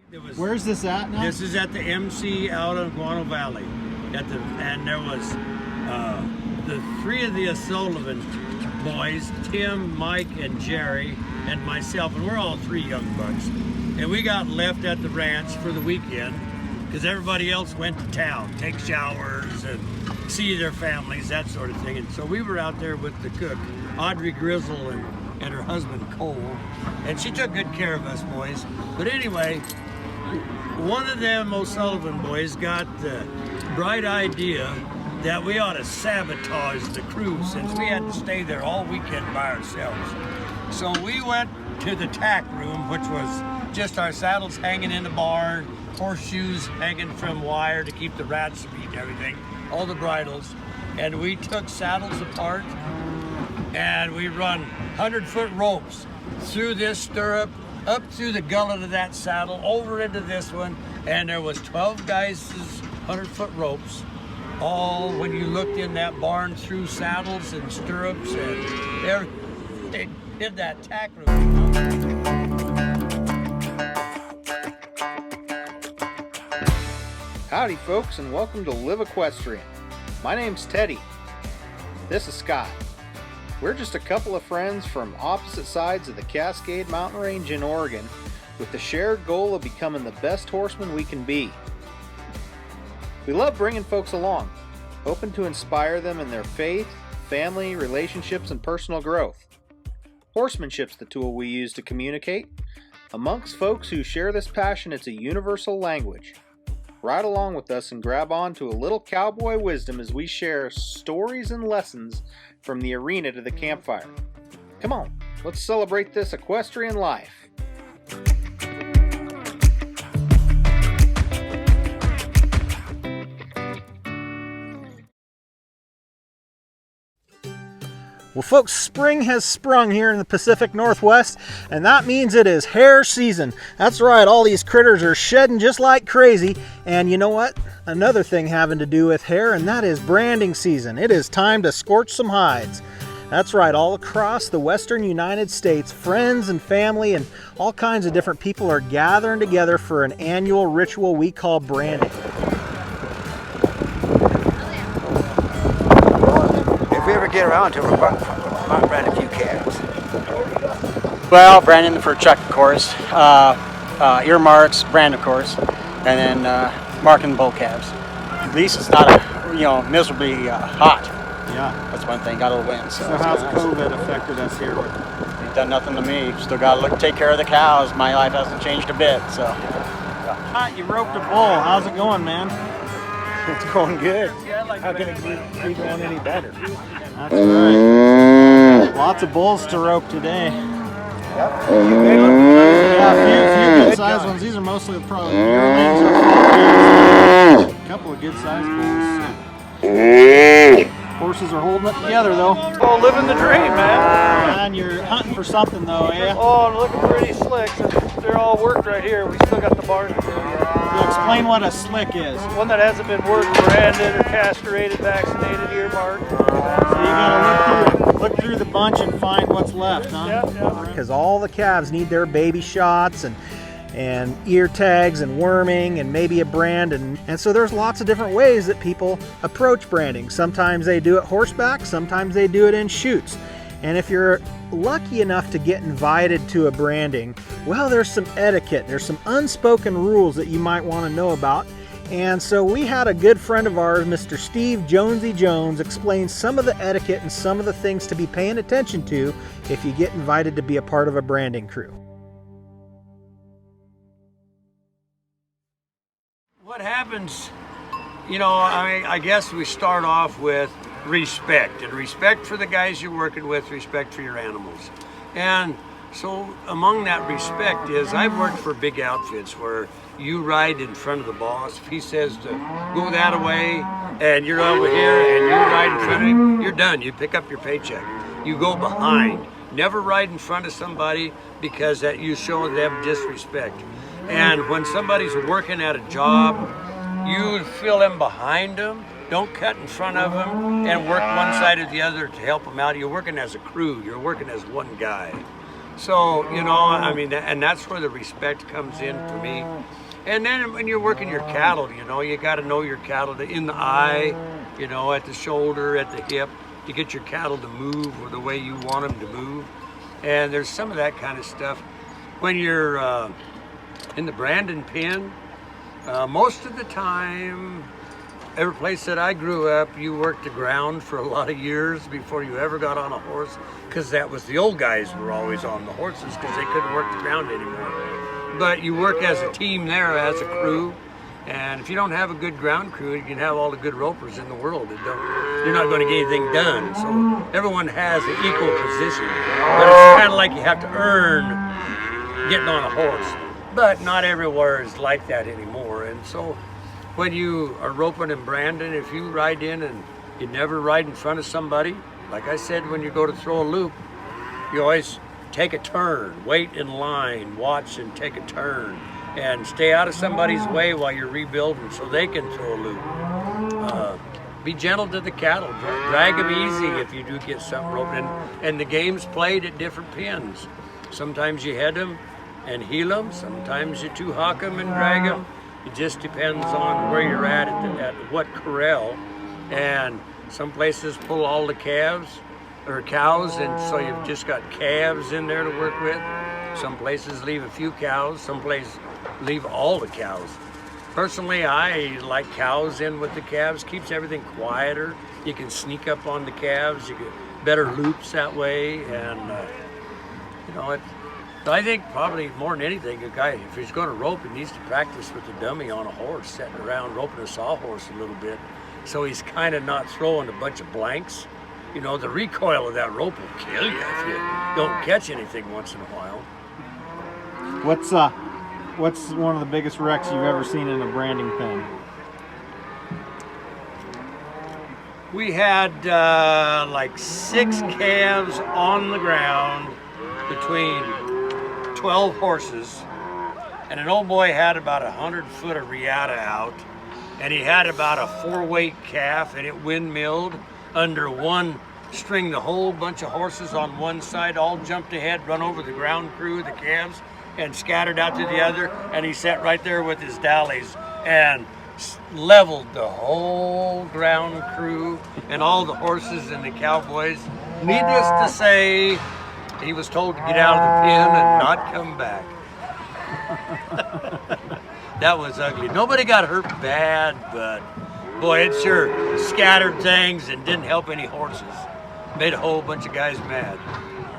Where's this at now? This is at the MC out of Guano Valley. And there was the three of the O'Sullivan boys, Tim, Mike, and Jerry, and myself, and we're all three young bucks. And we got left at the ranch for the weekend because everybody else went to town, take showers and see their families, that sort of thing. And so we were out there with the cook, Audrey Grizzle, and her husband Cole, and she took good care of us boys. But anyway, one of them O'Sullivan boys got the bright idea that we ought to sabotage the crew since we had to stay there all weekend by ourselves. So we went to the Tack Room, which was just our saddles hanging in the barn, horseshoes hanging from wire to keep the rats from eating everything, all the bridles, and we took saddles apart and we run 100-foot ropes through this stirrup, up through the gullet of that saddle, over into this one, and there was 12 guys' 100-foot ropes, all when you looked in that barn through saddles and stirrups and everything. They did that tack room. Howdy folks, and welcome to Live Equestrian. My name's Teddy. This is Scott. We're just a couple of friends from opposite sides of the Cascade Mountain Range in Oregon with the shared goal of becoming the best horsemen we can be. We love bringing folks along, hoping to inspire them in their faith, family, relationships, and personal growth. Horsemanship's the tool we use to communicate. Amongst folks who share this passion, it's a universal language. Ride along with us and grab on to a little cowboy wisdom as we share stories and lessons from the arena to the campfire. Come on, let's celebrate this equestrian life. Well folks, spring has sprung here in the Pacific Northwest, and that means it is hare season. That's right, all these critters are shedding just like crazy, and you know what? Another thing having to do with hair, and that is branding season. It is time to scorch some hides. That's right, all across the western United States, friends and family and all kinds of different people are gathering together for an annual ritual we call branding. If we ever get around to it, we might brand a few calves. Well, branding for Chuck, of course, earmarks, brand, of course, and then marking the bull calves. At least it's not miserably hot. Yeah. That's one thing. Got a little wind. So how's COVID affected us here? Ain't done nothing to me. Still got to take care of the cows. My life hasn't changed a bit. So. You roped a bull. How's it going, man? It's going good. How can it be going any better? That's right. Lots of bulls to rope today. Yep. Yeah, a few good sized ones. These are mostly probably yearlings or full. A couple of good sized bulls. Horses are holding it together though. Oh, living the dream, man. And you're hunting for something though, eh? Oh, looking pretty slick. They're all worked right here. We still got the barn to do yet. So explain what a slick is. One that hasn't been worked, branded, or castrated, vaccinated, earmarked. So you gotta look through the bunch and find what's left, huh? Yeah. Because all the calves need their baby shots and ear tags and worming and maybe a brand, and so there's lots of different ways that people approach branding. Sometimes they do it horseback, sometimes they do it in chutes. And if you're lucky enough to get invited to a branding, well, there's some etiquette, there's some unspoken rules that you might want to know about. And so we had a good friend of ours, Mr. Steve Jonesy Jones, explain some of the etiquette and some of the things to be paying attention to if you get invited to be a part of a branding crew. What happens, I guess we start off with respect, and respect for the guys you're working with, respect for your animals. And so among that respect is, I've worked for big outfits where you ride in front of the boss. If he says to go that way and you're over here and you ride in front of him, you're done. You pick up your paycheck. You go behind. Never ride in front of somebody because that you show them disrespect. And when somebody's working at a job, you fill them behind them. Don't cut in front of them and work one side or the other to help them out. You're working as a crew. You're working as one guy. So, you know, I mean, and that's where the respect comes in for me. And then when you're working your cattle, you know, you got to know your cattle in the eye, you know, at the shoulder, at the hip, to get your cattle to move or the way you want them to move. And there's some of that kind of stuff. When you're in the Brandon pen, most of the time, every place that I grew up, you worked the ground for a lot of years before you ever got on a horse, because that was the old guys were always on the horses because they couldn't work the ground anymore. But you work as a team there, as a crew, and if you don't have a good ground crew, you can have all the good ropers in the world. You're not going to get anything done. So everyone has an equal position, but it's kind of like you have to earn getting on a horse. But not everywhere is like that anymore, and so when you are roping in Brandon, if you ride in and you never ride in front of somebody, like I said, when you go to throw a loop, you always take a turn, wait in line, watch and take a turn, and stay out of somebody's way while you're rebuilding so they can throw a loop. Be gentle to the cattle, drag them easy if you do get something roped in. And the game's played at different pins. Sometimes you head them and heel them, sometimes you two-hock them and drag them. It just depends on where you're at what corral. And some places pull all the calves or cows, and so you've just got calves in there to work with. Some places leave a few cows, some places leave all the cows. Personally, I like cows in with the calves, keeps everything quieter. You can sneak up on the calves, you get better loops that way, and you know, I think probably more than anything, a guy, if he's going to rope, he needs to practice with the dummy on a horse, sitting around roping a sawhorse a little bit, so he's kind of not throwing a bunch of blanks. You know, the recoil of that rope will kill you if you don't catch anything once in a while. What's one of the biggest wrecks you've ever seen in a branding pen? We had like 6 calves on the ground between 12 horses, and an old boy had about 100 foot of riata out, and he had about a 4-weight calf, and it windmilled under one string. The whole bunch of horses on one side all jumped ahead, run over the ground crew, the calves, and scattered out to the other, and he sat right there with his dallies and leveled the whole ground crew and all the horses and the cowboys. Needless to say, he was told to get out of the pen and not come back. That was ugly. Nobody got hurt bad, but boy, it sure scattered things and didn't help any horses. Made a whole bunch of guys mad.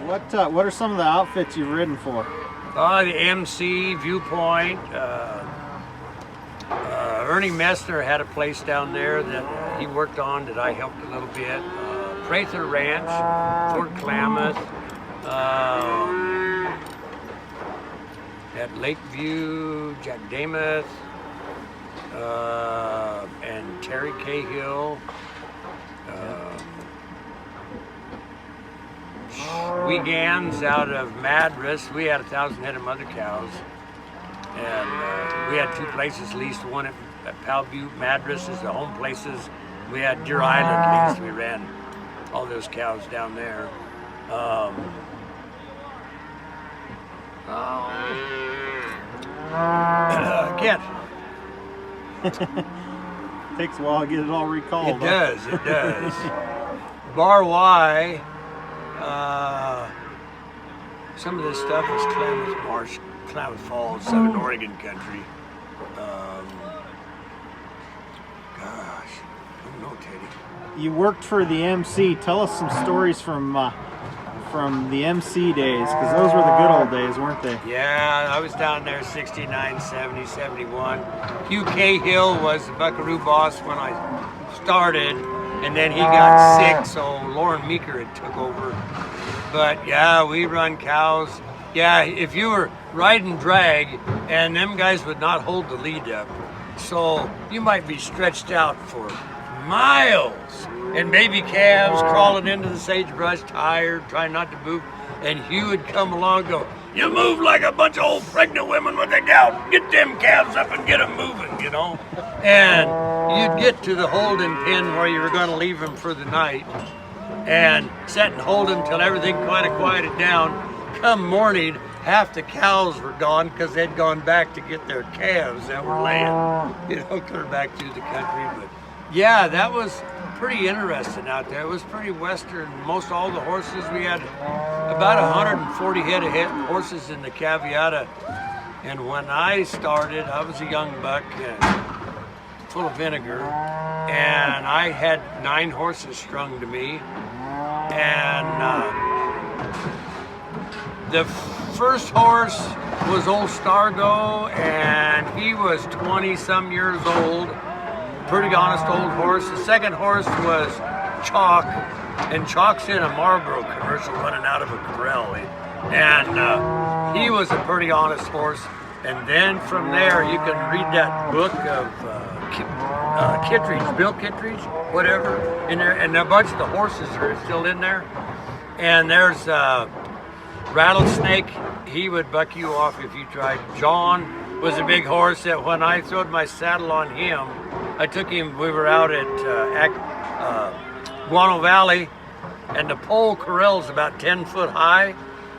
What are some of the outfits you've ridden for? The MC, Viewpoint. Ernie Messner had a place down there that he worked on that I helped a little bit. Prather Ranch, Fort Klamath. At Lakeview, Jack Damath, and Terry Cahill. Wiegand's out of Madras. We had 1,000 head of mother cows, and we had 2 places leased. One at Powell Butte, Madras is the home places. We had Deer Island leased. We ran all those cows down there. Kent. Takes a while to get it all recalled. It does, it does. Bar Y, some of this stuff is Klamath Marsh, Klamath Falls, Southern Oregon country. Gosh, I don't know, Teddy. You worked for the MC. Tell us some stories from the MC days, because those were the good old days, weren't they? Yeah, I was down there 69, 70, 71. Hugh Cahill was the Buckaroo boss when I started, and then he got sick, so Lauren Meeker had took over. But yeah, we run cows. Yeah, if you were riding drag, and them guys would not hold the lead up, so you might be stretched out for miles, and baby calves crawling into the sagebrush, tired, trying not to move, and Hugh would come along and go, "You move like a bunch of old pregnant women with a gout. Get them calves up and get them moving," you know. And you'd get to the holding pen where you were going to leave them for the night, and sit and hold them till everything kind of quieted down, come morning, half the cows were gone because they'd gone back to get their calves that were laying, clear back through the country. But yeah, that was pretty interesting out there. It was pretty western. Most all the horses, we had about 140 head of horses in the Caviata. And when I started, I was a young buck, full of vinegar, and I had 9 horses strung to me. And the first horse was old Stargo, and he was 20-some years old. Pretty honest old horse. The second horse was Chalk, and Chalk's in a Marlboro commercial running out of a corral. And he was a pretty honest horse. And then from there, you can read that book of Kittredge, Bill Kittredge, whatever, in there, and a bunch of the horses are still in there. And there's Rattlesnake. He would buck you off if you tried. John was a big horse that when I throwed my saddle on him, I took him, we were out at Guano Valley, and the pole corral's about 10 foot high,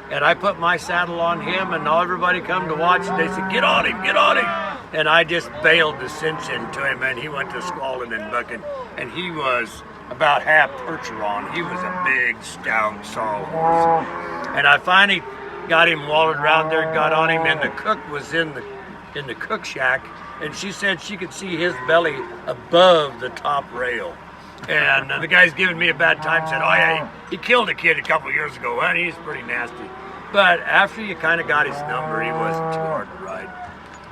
and I put my saddle on him, and everybody come to watch, and they said, get on him, get on him. And I just bailed the cinch into him, and he went to squalling and bucking, and he was about half Percheron. He was a big, stout, sorrel horse. And I finally got him walled around there, got on him, and the cook was in the cook shack, and she said she could see his belly above the top rail. And the guy's giving me a bad time, said, oh yeah, he killed a kid a couple years ago, and he's pretty nasty. But after you kind of got his number, he wasn't too hard to ride.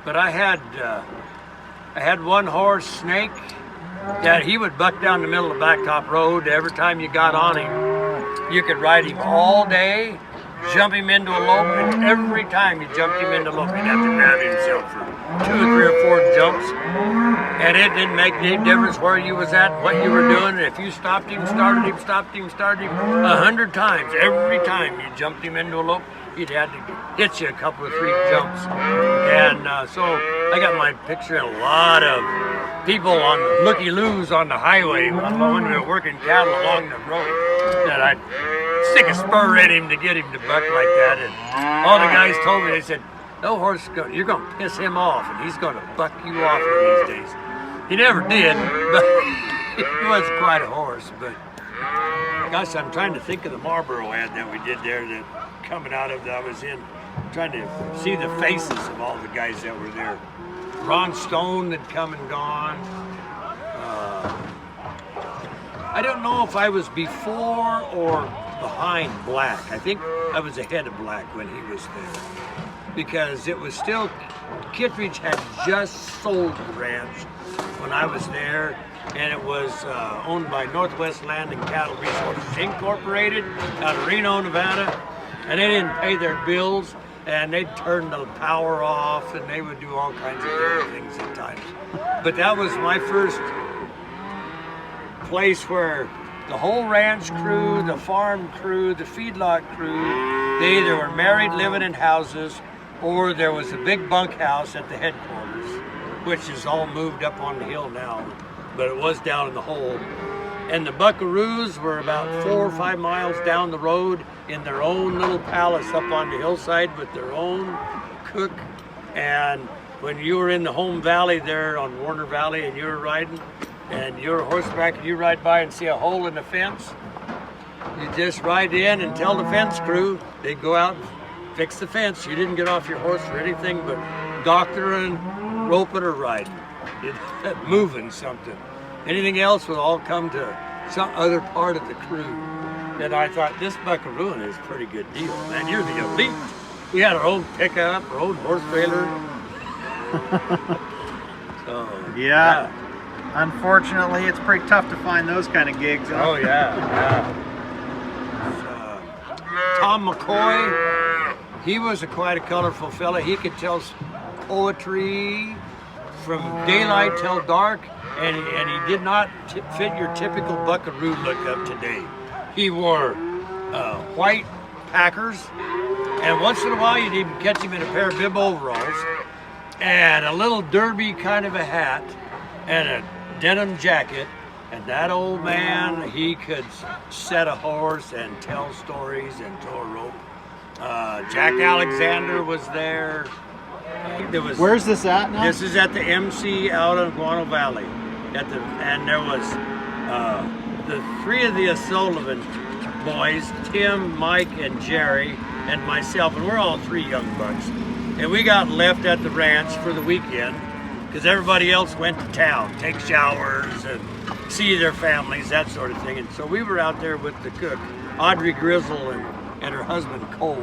But I had one horse, Snake, that he would buck down the middle of the blacktop road. Every time you got on him, you could ride him all day, jump him into a lope, and every time you jumped him into a lope, he'd have to grab himself for 2 or 3 or 4 jumps. And it didn't make any difference where you was at, what you were doing. If you stopped him, started him, stopped him, started him 100 times, every time you jumped him into a lope, he'd had to hit you a couple of 3 jumps. And so I got my picture in a lot of people on the looky-loos on the highway when we were working cattle along the road, that I'd stick a spur in him to get him to buck like that. And all the guys told me, they said, no horse, you're going to piss him off, and he's going to buck you off one of these days. He never did, but he was quite a horse. But gosh, I'm trying to think of the Marlboro ad that we did there, that coming out of that I was in, trying to see the faces of all the guys that were there. Ron Stone had come and gone. I don't know if I was before or behind Black. I think I was ahead of Black when he was there, because it was still, Kittredge had just sold the ranch when I was there, and it was owned by Northwest Land and Cattle Resources Incorporated out of Reno, Nevada, and they didn't pay their bills, and they'd turn the power off, and they would do all kinds of different things at times. But that was my first place where the whole ranch crew, the farm crew, the feedlot crew, they either were married, living in houses, or there was a big bunkhouse at the headquarters, which is all moved up on the hill now, but it was down in the hole. And the Buckaroos were about 4 or 5 miles down the road in their own little palace up on the hillside with their own cook. And when you were in the home valley there on Warner Valley and you were riding, and you're horseback and you ride by and see a hole in the fence, you just ride in and tell the fence crew, they'd go out and fix the fence. You didn't get off your horse for anything but doctoring, roping, or riding. Moving something. Anything else would all come to some other part of the crew. And I thought, this Buckaroo is a pretty good deal, man. You're the elite. We had our own pickup, our own horse trailer. So, Yeah. Unfortunately, it's pretty tough to find those kind of gigs. Huh? Oh yeah. Tom McCoy, he was quite a colorful fella. He could tell poetry from daylight till dark, and he did not fit your typical Buckaroo look of today. He wore white Packers, and once in a while you'd even catch him in a pair of bib overalls and a little derby kind of a hat and a denim jacket. And that old man, he could set a horse and tell stories and tow a rope. Jack Alexander was there. There was. Where's this at now? This is at the MC out of Guano Valley. And there was the three of the O'Sullivan boys, Tim, Mike, and Jerry, and myself, and we're all three young bucks. And we got left at the ranch for the weekend because everybody else went to town, take showers and see their families, that sort of thing. And so we were out there with the cook, Audrey Grizzle, and her husband Cole,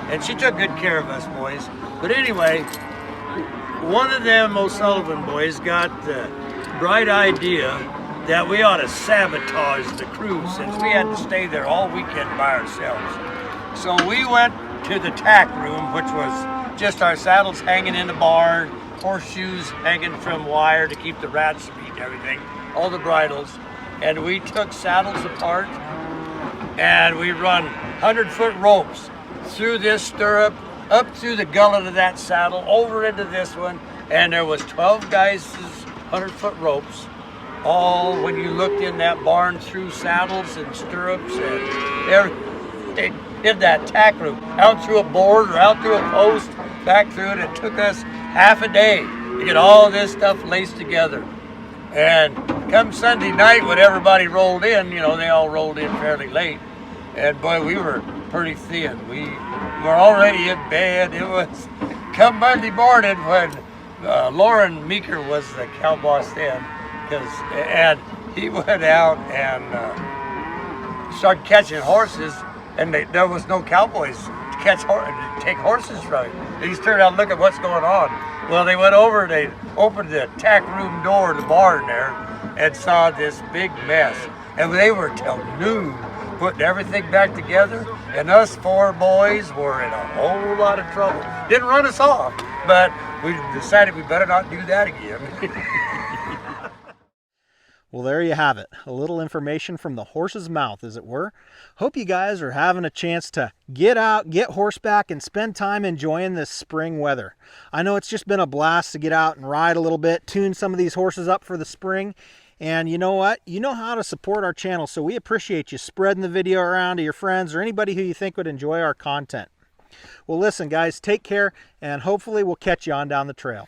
and she took good care of us boys. But anyway, one of them O'Sullivan boys got the bright idea that we ought to sabotage the cruise since we had to stay there all weekend by ourselves. So we went to the Tack Room, which was just our saddles hanging in the barn, horseshoes hanging from wire to keep the rats from eating everything, all the bridles, and we took saddles apart and we run 100-foot ropes through this stirrup, up through the gullet of that saddle, over into this one, and there was 12 guys' 100-foot ropes, all when you looked in that barn through saddles and stirrups and everything. In that tack room, out through a board or out through a post, back through it. It took us half a day to get all this stuff laced together. And come Sunday night when everybody rolled in, you know, they all rolled in fairly late. And boy, we were pretty thin. We were already in bed. It was come Monday morning when Lauren Meeker was the cow boss then, and he went out and started catching horses, and there was no cowboys to take horses from him. They just turned out and look at what's going on. Well, they went over, they opened the tack room door, the barn there, and saw this big mess. And they were till noon putting everything back together, and us four boys were in a whole lot of trouble. Didn't run us off, but we decided we better not do that again. Well, there you have it. A little information from the horse's mouth, as it were. Hope you guys are having a chance to get out, get horseback, and spend time enjoying this spring weather. I know it's just been a blast to get out and ride a little bit, tune some of these horses up for the spring. And you know what? You know how to support our channel, so we appreciate you spreading the video around to your friends or anybody who you think would enjoy our content. Well, listen, guys, take care, and hopefully we'll catch you on down the trail.